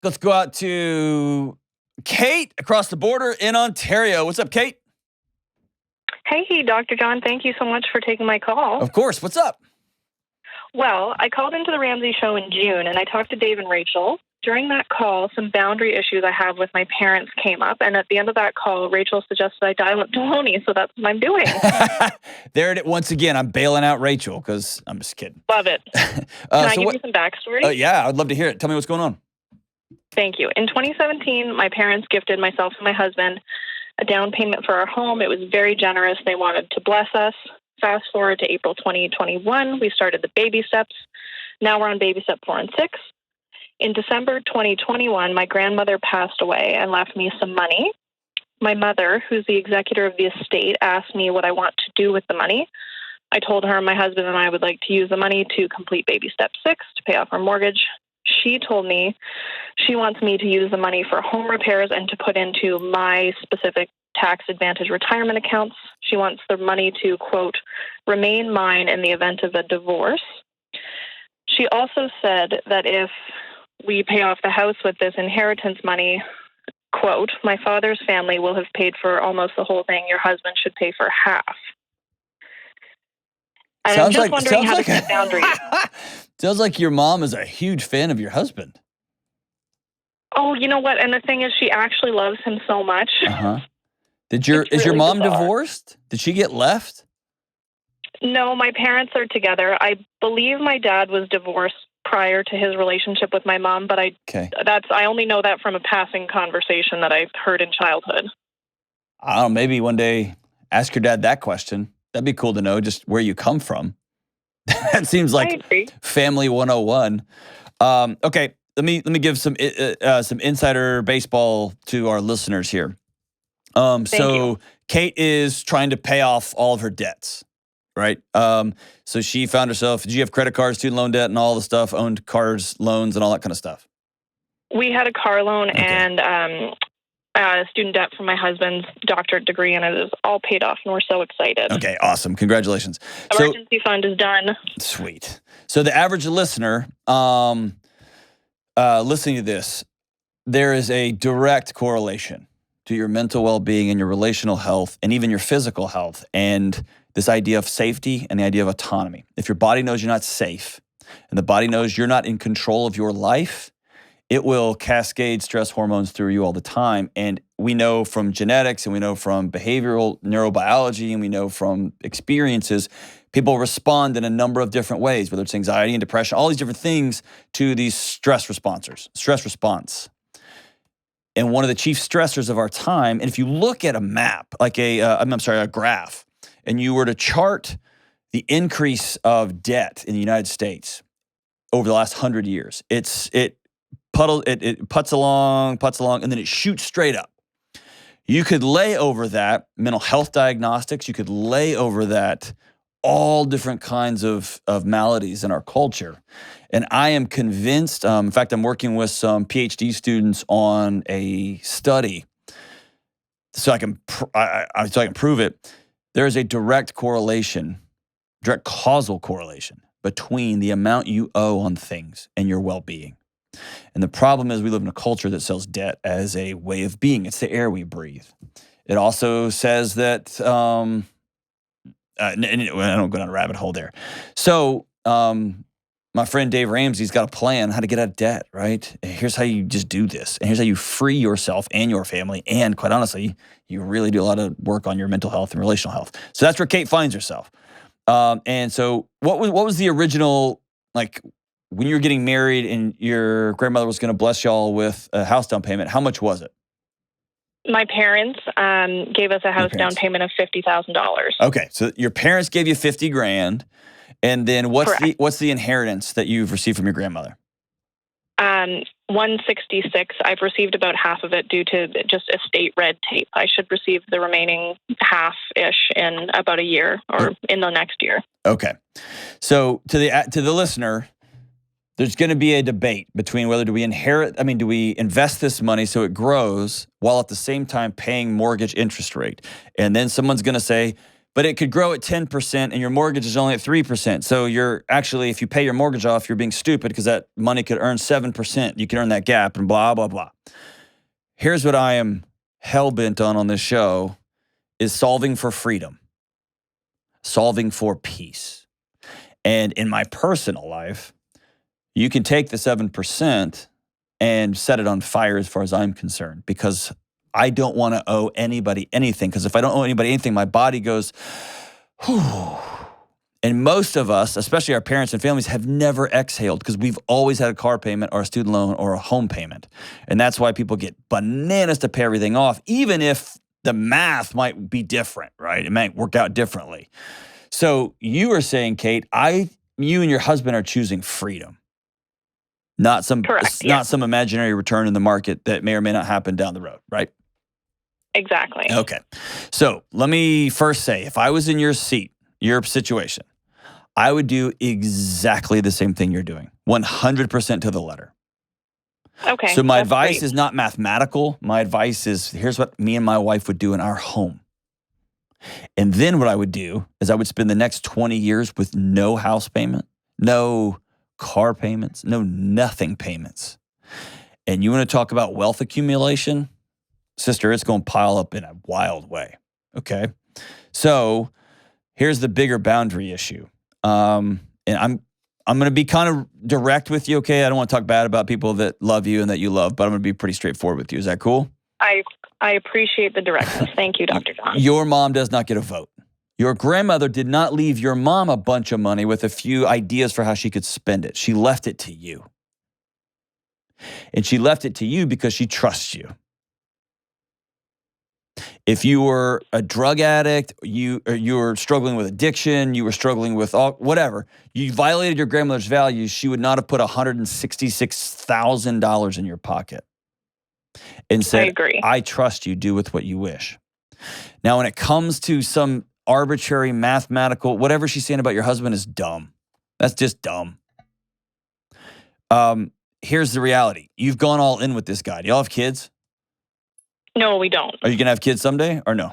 Let's go out to Kate across the border in Ontario. What's up, Kate? Hey, Dr. John. Thank you so much for taking my call. Of course. What's up? Well, I called into the Ramsey show in June, and I talked to Dave and Rachel. During that call, some boundary issues I have with my parents came up, and at the end of that call, Rachel suggested I dial up Delony, so that's what I'm doing. There it is. Once again, I'm bailing out Rachel because I'm just kidding. Love it. Can I give you some backstory? Yeah, I'd love to hear it. Tell me what's going on. Thank you. In 2017, my parents gifted myself and my husband a down payment for our home. It was very generous. They wanted to bless us. Fast forward to April 2021, we started the baby steps. Now we're on baby step 4 and 6. In December 2021, my grandmother passed away and left me some money. My mother, who's the executor of the estate, asked me what I want to do with the money. I told her my husband and I would like to use the money to complete baby step 6 to pay off our mortgage. She told me she wants me to use the money for home repairs and to put into my specific tax advantage retirement accounts. She wants the money to, quote, remain mine in the event of a divorce. She also said that if we pay off the house with this inheritance money, quote, my father's family will have paid for almost the whole thing. Your husband should pay for half. And I'm just wondering how to set boundaries. Sounds like your mom is a huge fan of your husband. Oh, you know what? And the thing is, she actually loves him so much. Uh-huh. Is your mom divorced? Did she get left? No, my parents are together. I believe my dad was divorced prior to his relationship with my mom, but I only know that from a passing conversation that I heard in childhood. I don't know, maybe one day ask your dad that question. That'd be cool to know just where you come from. That seems like family 101. Okay, let me give some insider baseball to our listeners here. So Kate is trying to pay off all of her debts, right? So she found herself, did you have credit cards, student loan debt and all the stuff, owned cars, loans and all that kind of stuff? We had a car loan and student debt from my husband's doctorate degree, and it is all paid off, and we're so excited. Okay, awesome. Congratulations. Emergency fund is done. Sweet. So the average listener listening to this, there is a direct correlation to your mental well-being and your relational health and even your physical health and this idea of safety and the idea of autonomy. If your body knows you're not safe and the body knows you're not in control of your life, it will cascade stress hormones through you all the time. And we know from genetics and we know from behavioral neurobiology and we know from experiences, people respond in a number of different ways, whether it's anxiety and depression, all these different things to these stress response. And one of the chief stressors of our time, and if you look at a map, like a graph, and you were to chart the increase of debt in the United States over the last 100 years, it putts along, and then it shoots straight up. You could lay over that mental health diagnostics. You could lay over that all different kinds of maladies in our culture. And I am convinced, in fact, I'm working with some PhD students on a study so I can prove it. There is a direct causal correlation between the amount you owe on things and your well-being. And the problem is we live in a culture that sells debt as a way of being. It's the air we breathe. It also says that, and I don't go down a rabbit hole there. So my friend Dave Ramsey's got a plan how to get out of debt, right? Here's how you just do this. And here's how you free yourself and your family. And quite honestly, you really do a lot of work on your mental health and relational health. So that's where Kate finds herself. And so what was the original, like, when you were getting married and your grandmother was going to bless y'all with a house down payment, how much was it? My parents gave us a house down payment of $50,000. Okay, so your parents gave you $50,000, and then what's the inheritance that you've received from your grandmother? $166. I've received about half of it due to just estate red tape. I should receive the remaining half-ish in about a year or in the next year. Okay, so to the listener, there's going to be a debate between whether do we invest this money so it grows while at the same time paying mortgage interest rate. And then someone's going to say, but it could grow at 10% and your mortgage is only at 3%. So you're actually, if you pay your mortgage off, you're being stupid because that money could earn 7%. You can earn that gap and blah, blah, blah. Here's what I am hell-bent on this show is solving for freedom, solving for peace. And in my personal life, you can take the 7% and set it on fire as far as I'm concerned, because I don't want to owe anybody anything. Because if I don't owe anybody anything, my body goes, whew. And most of us, especially our parents and families, have never exhaled because we've always had a car payment or a student loan or a home payment. And that's why people get bananas to pay everything off, even if the math might be different, right? It might work out differently. So you are saying, Kate, you and your husband are choosing freedom. Not some imaginary return in the market that may or may not happen down the road, right? Exactly. Okay. So let me first say, if I was in your seat, your situation, I would do exactly the same thing you're doing, 100% to the letter. Okay. So my advice is not mathematical. My advice is, here's what me and my wife would do in our home. And then what I would do is I would spend the next 20 years with no house payment, no car payments, no nothing payments. And you want to talk about wealth accumulation? Sister, it's going to pile up in a wild way, okay? So here's the bigger boundary issue. And I'm going to be kind of direct with you, okay? I don't want to talk bad about people that love you and that you love, but I'm going to be pretty straightforward with you. Is that cool? I appreciate the directness. Thank you, Dr. John. Your mom does not get a vote. Your grandmother did not leave your mom a bunch of money with a few ideas for how she could spend it. She left it to you. And she left it to you because she trusts you. If you were a drug addict, you were struggling with addiction, you were struggling with whatever, you violated your grandmother's values, she would not have put $166,000 in your pocket and said, I agree. I trust you, do with what you wish. Now, when it comes to some arbitrary mathematical, whatever she's saying about your husband is dumb. That's just dumb. Here's the reality. You've gone all in with this guy. Do y'all have kids? No, we don't. Are you going to have kids someday or no?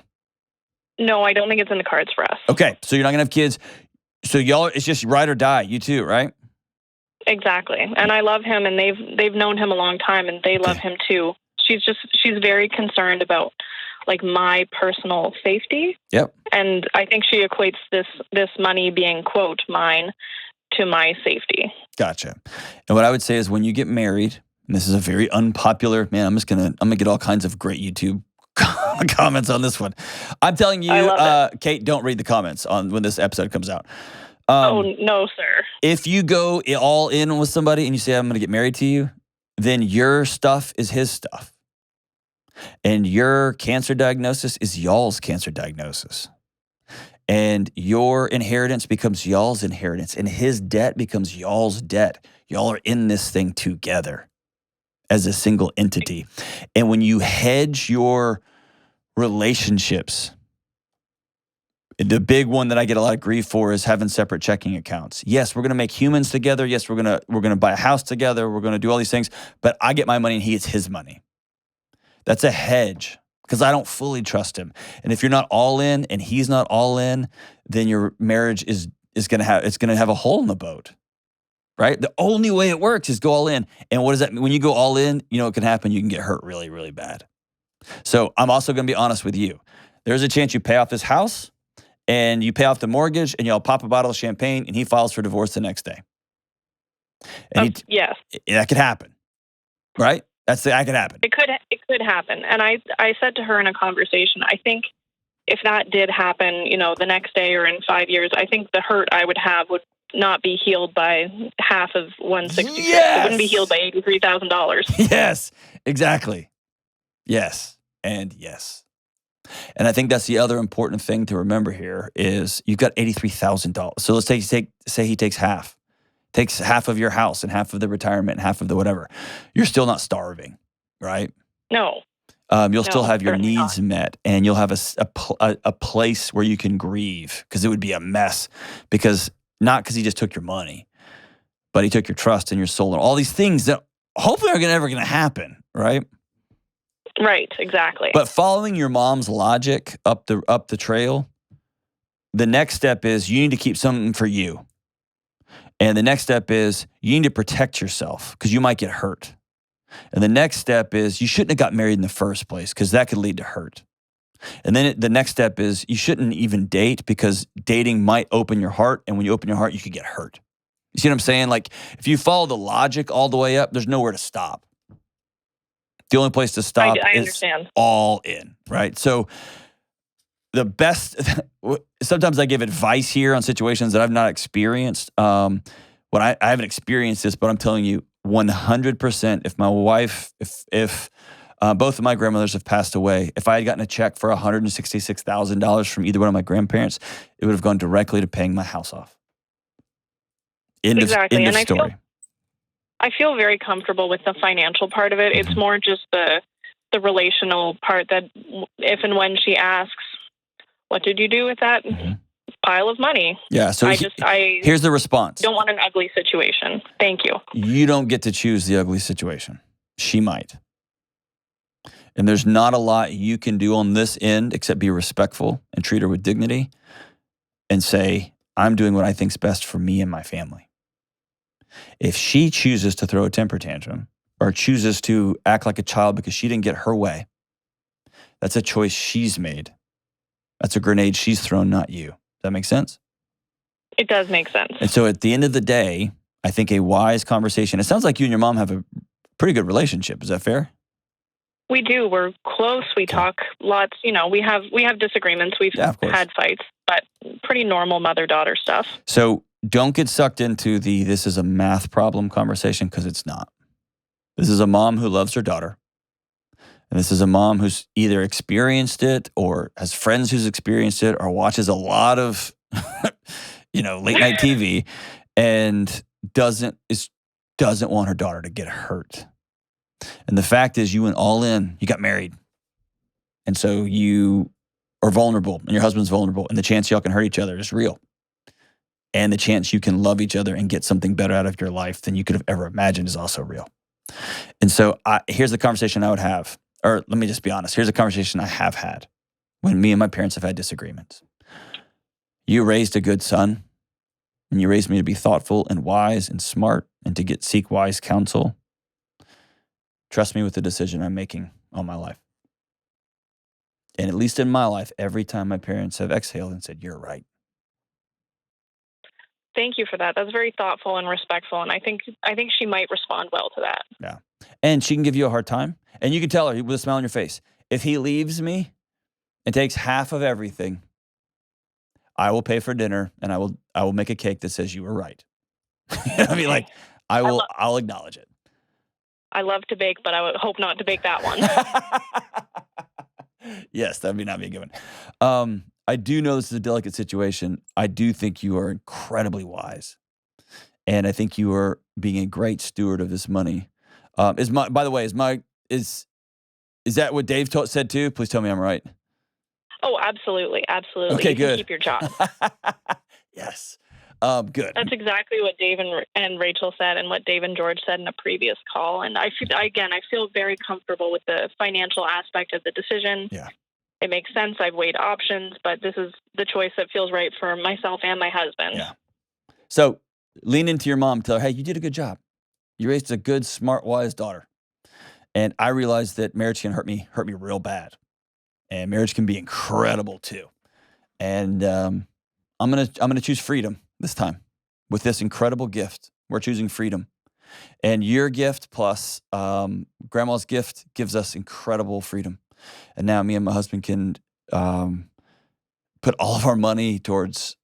No, I don't think it's in the cards for us. Okay, so you're not going to have kids. So y'all, it's just ride or die, you two, right? Exactly. And I love him, and they've known him a long time, and they love him too. She's very concerned about like my personal safety. Yep. And I think she equates this money being, quote, mine to my safety. Gotcha. And what I would say is when you get married, and this is a very unpopular, man, I'm gonna get all kinds of great YouTube comments on this one. I'm telling you, Kate, don't read the comments on when this episode comes out. Oh, no, sir. If you go all in with somebody and you say, I'm going to get married to you, then your stuff is his stuff. And your cancer diagnosis is y'all's cancer diagnosis. And your inheritance becomes y'all's inheritance. And his debt becomes y'all's debt. Y'all are in this thing together as a single entity. And when you hedge your relationships, the big one that I get a lot of grief for is having separate checking accounts. Yes, we're going to make humans together. Yes, we're going to buy a house together. We're going to do all these things. But I get my money and he gets his money. That's a hedge because I don't fully trust him. And if you're not all in and he's not all in, then your marriage is going to have a hole in the boat. Right? The only way it works is go all in. And what does that mean? When you go all in, you know what can happen? You can get hurt really, really bad. So I'm also going to be honest with you. There's a chance you pay off this house and you pay off the mortgage and y'all pop a bottle of champagne and he files for divorce the next day. And yes. That could happen. Right? That could happen. It could happen. And I said to her in a conversation, I think if that did happen, the next day or in 5 years, I think the hurt I would have would not be healed by half of 166. Yes! It wouldn't be healed by $83,000. Yes, exactly. Yes, and yes. And I think that's the other important thing to remember here is you've got $83,000. So let's say he takes half. Takes half of your house and half of the retirement and half of the whatever. You're still not starving, right? No. You'll still have your needs met, and you'll have a place where you can grieve because it would be a mess not because he just took your money, but he took your trust and your soul and all these things that hopefully are never going to happen, right? Right, exactly. But following your mom's logic up the trail, the next step is you need to keep something for you. And the next step is you need to protect yourself because you might get hurt. And the next step is you shouldn't have got married in the first place because that could lead to hurt. And then the next step is you shouldn't even date because dating might open your heart. And when you open your heart, you could get hurt. You see what I'm saying? Like if you follow the logic all the way up, there's nowhere to stop. The only place to stop I is understand. all in, right? So the best, sometimes I give advice here on situations that I've not experienced. When I haven't experienced this, but I'm telling you 100%, if my wife, if both of my grandmothers have passed away, if I had gotten a check for $166,000 from either one of my grandparents, it would have gone directly to paying my house off. End of story. I feel very comfortable with the financial part of it. It's more just the relational part that if and when she asks, what did you do with that pile of money? Yeah. So here's the response. Don't want an ugly situation. Thank you. You don't get to choose the ugly situation. She might. And there's not a lot you can do on this end except be respectful and treat her with dignity and say, I'm doing what I think's best for me and my family. If she chooses to throw a temper tantrum or chooses to act like a child because she didn't get her way, that's a choice she's made. That's a grenade she's thrown, not you. Does that make sense? It does make sense. And so at the end of the day, I think a wise conversation, it sounds like you and your mom have a pretty good relationship. Is that fair? We do. We're close. We talk lots. You know, we have disagreements. We've had fights, but pretty normal mother-daughter stuff. So don't get sucked into this is a math problem conversation because it's not. This is a mom who loves her daughter. And this is a mom who's either experienced it or has friends who's experienced it or watches a lot of, late night TV and doesn't want her daughter to get hurt. And the fact is you went all in, you got married. And so you are vulnerable and your husband's vulnerable and the chance y'all can hurt each other is real. And the chance you can love each other and get something better out of your life than you could have ever imagined is also real. And so here's the conversation I would have, or let me just be honest. Here's a conversation I have had when me and my parents have had disagreements. You raised a good son and you raised me to be thoughtful and wise and smart and to seek wise counsel. Trust me with the decision I'm making on my life. And at least in my life, every time my parents have exhaled and said, you're right. Thank you for that. That's very thoughtful and respectful. And I think she might respond well to that. Yeah. And she can give you a hard time. And you can tell her with a smile on your face, if he leaves me and takes half of everything, I will pay for dinner and I will make a cake that says you were right. I mean, like, I'll acknowledge it. I love to bake, but I would hope not to bake that one. Yes, that may not be a good one. I do know this is a delicate situation. I do think you are incredibly wise. And I think you are being a great steward of this money. By the way, is that what Dave said too? Please tell me I'm right. Oh, absolutely. Absolutely. Okay, you good. Can keep your job. Yes. Good. That's exactly what Dave and Rachel said and what Dave and George said in a previous call. And I feel very comfortable with the financial aspect of the decision. Yeah. It makes sense. I've weighed options, but this is the choice that feels right for myself and my husband. Yeah. So lean into your mom. Tell her, hey, you did a good job. You raised a good, smart, wise daughter. And I realized that marriage can hurt me real bad. And marriage can be incredible too. And I'm gonna choose freedom this time with this incredible gift. We're choosing freedom. And your gift plus grandma's gift gives us incredible freedom. And now me and my husband can put all of our money towards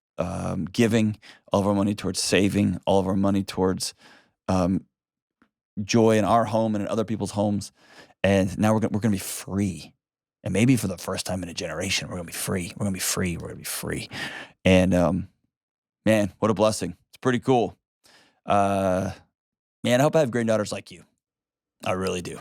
giving, all of our money towards saving, all of our money towards joy in our home and in other people's homes. And now we're going to be free. And maybe for the first time in a generation, we're going to be free. We're going to be free. We're going to be free. And man, what a blessing. It's pretty cool. Man, I hope I have granddaughters like you. I really do.